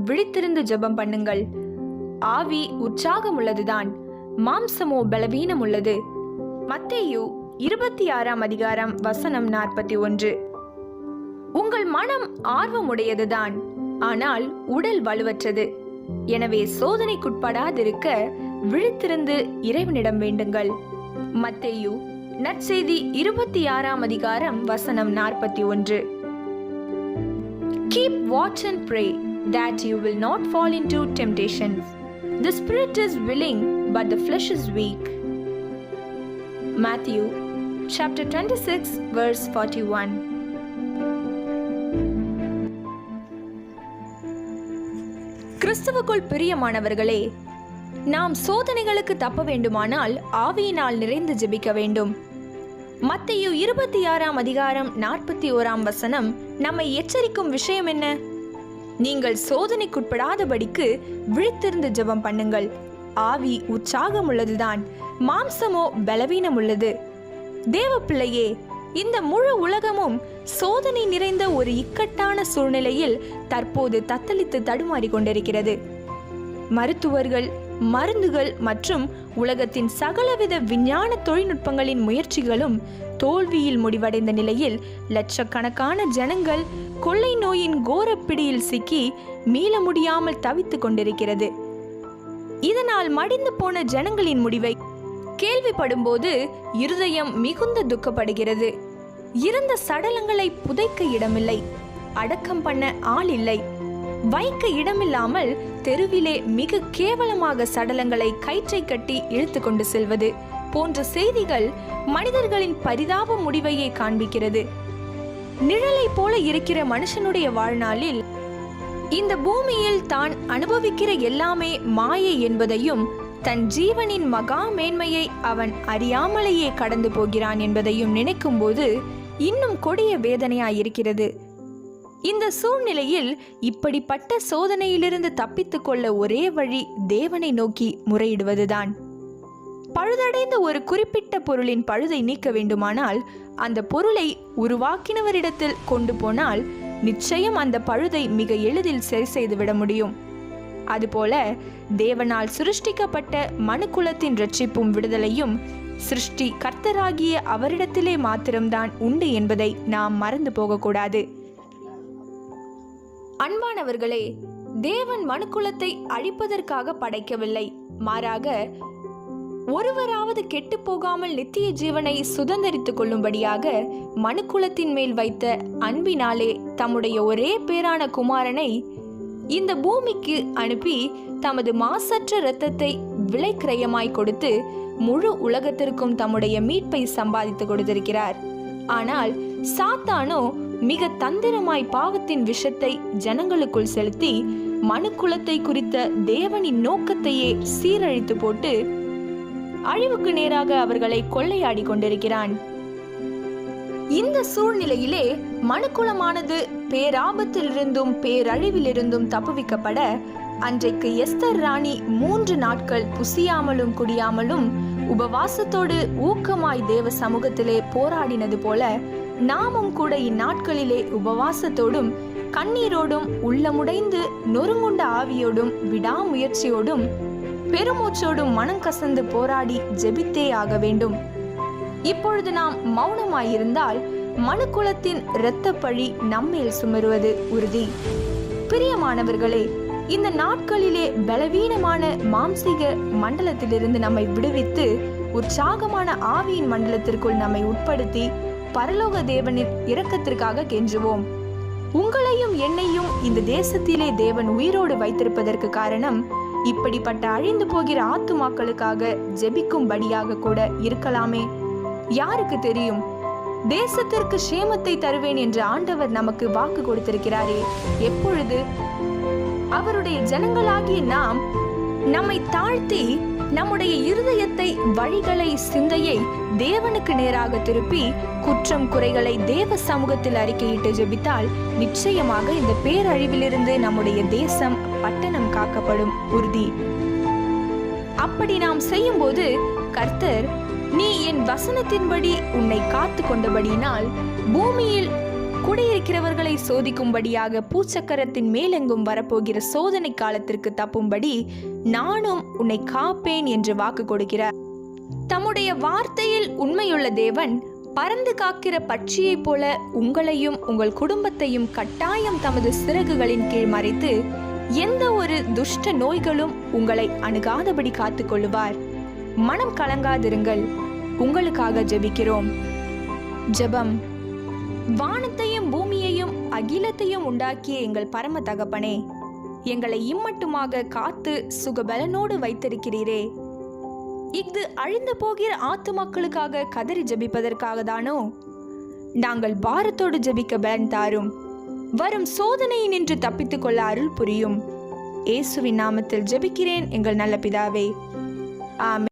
விழித்திருந்து ஜெபம் பண்ணுங்கள். ஆவி உற்சாகம் உள்ளதுதான், மாம்சமோ பலவீனம் உள்ளது. மத்தேயு 26ஆம் அதிகாரம் வசனம் 41. உங்கள் மனம் ஆர்வமுடையதுதான், ஆனால் உடல் வலுவற்றது. எனவே சோதனைக்குட்படாதிருக்க விழித்திருந்து இறைவனிடம் வேண்டுங்கள். மத்தேயு நற்செய்தி 26ஆம் அதிகாரம் வசனம் 41. Keep watch and pray that you will not fall into temptation. The spirit is willing, but the flesh is weak. Matthew chapter 26 verse 41. கிறிஸ்துவுக்குள் பிரியமானவர்களே, நாம் சோதனைகளுக்கு தப்ப வேண்டுமானால் ஆவியினால் நிறைந்து ஜெபிக்க வேண்டும். மத்தேயு 26ஆம் அதிகாரம் 41ஆம் வசனம் நம்மை எச்சரிக்கும் விஷயம் என்ன? நீங்கள் சோதனைக்குட்படாதபடிக்கு விழித்திருந்து ஜெபம் பண்ணுங்கள். ஆவி உற்சாகம் உள்ளதுதான், மாம்சமோ பலவீனம் உள்ளது. தேவ பிள்ளையே, இந்த முழு உலகமும் சோதனை நிறைந்த ஒரு இக்கட்டான சூழ்நிலையில் தற்போது தத்தளித்து தடுமாறி கொண்டிருக்கிறது. மருத்துவர்கள், மருந்துகள் மற்றும் உலகத்தின் சகலவித விஞ்ஞான தொழில்நுட்பங்களின் முயற்சிகளும் தோல்வியில் முடிவடைந்த நிலையில் லட்சக்கணக்கான ஜனங்கள் கொள்ளை நோயின் கோரப்பிடியில் சிக்கி மீள முடியாமல் தவித்துக் கொண்டிருக்கிறது. இதனால் மடிந்து போன ஜனங்களின் முடிவை கேள்விப்படும் போது இருதயம் மிகுந்த துக்கப்படுகிறது. இறந்த சடலங்களை புதைக்க இடமில்லை, அடக்கம் பண்ண ஆள் இல்லை, வைக்க இடமில்லாமல் தெருவிலே மிக கேவலமாக சடலங்களை கயிற்றை கட்டி இழுத்து கொண்டு செல்வது போன்ற செய்திகள் மனிதர்களின் பரிதாப முடிவையே காண்பிக்கிறது. நிழலை போல இருக்கிற மனுஷனுடைய வாழ்நாளில் இந்த பூமியில் தான் அனுபவிக்கிற எல்லாமே மாயை என்பதையும், தன் ஜீவனின் மகா மேன்மையை அவன் அறியாமலேயே கடந்து போகிறான் என்பதையும் நினைக்கும் போது இன்னும் கொடிய வேதனையாயிருக்கிறது. இந்த சூழ்நிலையில் இப்படிப்பட்ட சோதனையிலிருந்து தப்பித்துக் கொள்ள ஒரே வழி தேவனை நோக்கி முறையிடுவதுதான். பழுதடைந்த ஒரு குறிப்பிட்ட பொருளின் பழுதை நீக்க வேண்டுமானால் அந்த பொருளை உருவாக்கினவரிடத்தில் கொண்டு போனால் நிச்சயம் அந்த பழுதை மிக எளிதில் சரி செய்துவிட முடியும். அதுபோல தேவனால் சிருஷ்டிக்கப்பட்ட மனுக்குலத்தின் இரட்சிப்பும் விடுதலையும் சிருஷ்டி கர்த்தராகிய அவரிடத்திலே மாத்திரம்தான் உண்டு என்பதை நாம் மறந்து போகக்கூடாது. அன்பானவர்களே, தேவன் மனுக்குலத்தை அழிப்பதற்காக படைக்கவில்லை, மாறாக ஒருவராவது கெட்டு போகாமல் நித்திய ஜீவனை சுதந்தரித்துக் கொள்ளும்படியாக மனுக்குலத்தின் மேல் வைத்த அன்பினாலே தம்முடைய ஒரே பேரான குமாரனை இந்த பூமிக்கு அனுப்பி தமது மாசற்ற இரத்தத்தை விலைக்கிரயமாய் கொடுத்து முழு உலகத்திற்கும் தம்முடைய மீட்பை சம்பாதித்து கொடுத்திருக்கிறார். ஆனால் சாத்தானோ மிக தந்திரமாய் பாவத்தின் விஷத்தை ஜனங்களுக்குள் செலுத்தி மனுக்குலத்தை குறித்த தேவனின் நோக்கத்தையே சீரழித்து போட்டு அழிவுக்கு நேராக அவர்களை கொள்ளையாடி கொண்டிருக்கிறான். இந்த சூழ்நிலையிலே மனுக்குலமானது பேராபத்திலிருந்தும் பேரழிவிலிருந்தும் தப்புவிக்கப்பட அன்றைக்கு எஸ்தர் ராணி 3 நாட்கள் புசியாமலும் குடியாமலும் உபவாசத்தோடு ஊக்கமாய் தேவ சமூகத்திலே போராடினது போல நாமும் கூட இந்நாட்களிலே உபவாசத்தோடும் கண்ணீரோடும் உள்ளமுடைந்து நொறுங்குண்ட ஆவியோடும் விடாமுயற்சியோடும் பெருமூச்சோடும் மனம் கசந்து போராடி ஜெபித்தே ஆக வேண்டும். இப்பொழுது நாம் மௌனமாயிருந்தால் மனுக்குலத்தின் இரத்த பழி நம்மேல் சுமருவது உறுதி. பிரியமானவர்களே, இந்த நாட்களிலே பலவீனமான மாம்சீக மண்டலத்திலிருந்து நம்மை விடுவித்து உற்சாகமான ஆவியின் மண்டலத்திற்குள் நம்மை உட்படுத்தி பரலோக தேவனின் இரக்கத்திற்காக கெஞ்சுவோம். உங்களையும் என்னையும் இந்த தேசத்திலே தேவன் உயிரோடு வைத்திருப்பதற்கு காரணம் இப்படிப்பட்ட அழிந்து போகிற ஆத்துமாக்களுக்காக ஜெபிக்கும்படியாக கூட இருக்கலாமே. யாருக்கு தெரியும்? தேசத்திற்கு சேமத்தை தருவேன் என்று ஆண்டவர் நமக்கு வாக்கு கொடுத்திருக்கிறாரே. எப்பொழுது? அவருடைய ஜனங்களாகிய நாம் நம்மை தாழ்த்தி நம்முடைய இருதயத்தை, வழிகளை, சிந்தையை தேவனுக்கு நேராக திருப்பி குற்றம் குறைகளை தேவ சமூகத்தில் அறிக்கையிட்டு ஜெபித்தால் நிச்சயமாக இந்த பேரழிவிலிருந்து நம்முடைய தேசம், பட்டணம் காக்கப்படும் உறுதி. அப்படி நாம் செய்யும் போது கர்த்தர், நீ என் வசனத்தின்படி உன்னை காத்து கொண்டபடியினால் பூமியில் குடியிருக்கிறவர்களை சோதிக்கும்படியாக பூச்சக்கரத்தின் மேலெங்கும் வரப்போகிற சோதனை காலத்திற்கு தப்பும்படி நானும் உன்னை காப்பேன் என்று வாக்கு கொடுக்கிறார். தம்முடைய வார்த்தையில் உண்மையுள்ள தேவன் பறந்து காக்கிற பட்சியைப் போல உங்களையும் உங்கள் குடும்பத்தையும் கட்டாயம் தமது சிறகுகளின் கீழ் மறைத்து எந்த ஒரு துஷ்ட நோய்களும் உங்களை அணுகாதபடி காத்துக்கொள்ளுவார். மனம் கலங்காதிருங்கள், உங்களுக்காக ஜெபிக்கிறோம். ஜெபம். வானத்தையும் பூமியையும் அகிலத்தையும் உண்டாக்கிய எங்கள் பரம தகப்பனே, எங்களை இம்மட்டுமாக காத்து சுகபலனோடு வைத்திருக்கிறீரே. இஃது அழிந்து போகிற ஆத்துமாக்களுக்காக கதறி ஜெபிப்பதற்காக தானோ? நாங்கள் பாரத்தோடு ஜெபிக்க பலன் தாரும். வரும் சோதனையை நின்று தப்பித்துக் கொள்ள அருள் புரியும். இயேசுவின் நாமத்தில் ஜெபிக்கிறேன் எங்கள் நல்ல பிதாவே, ஆமென்.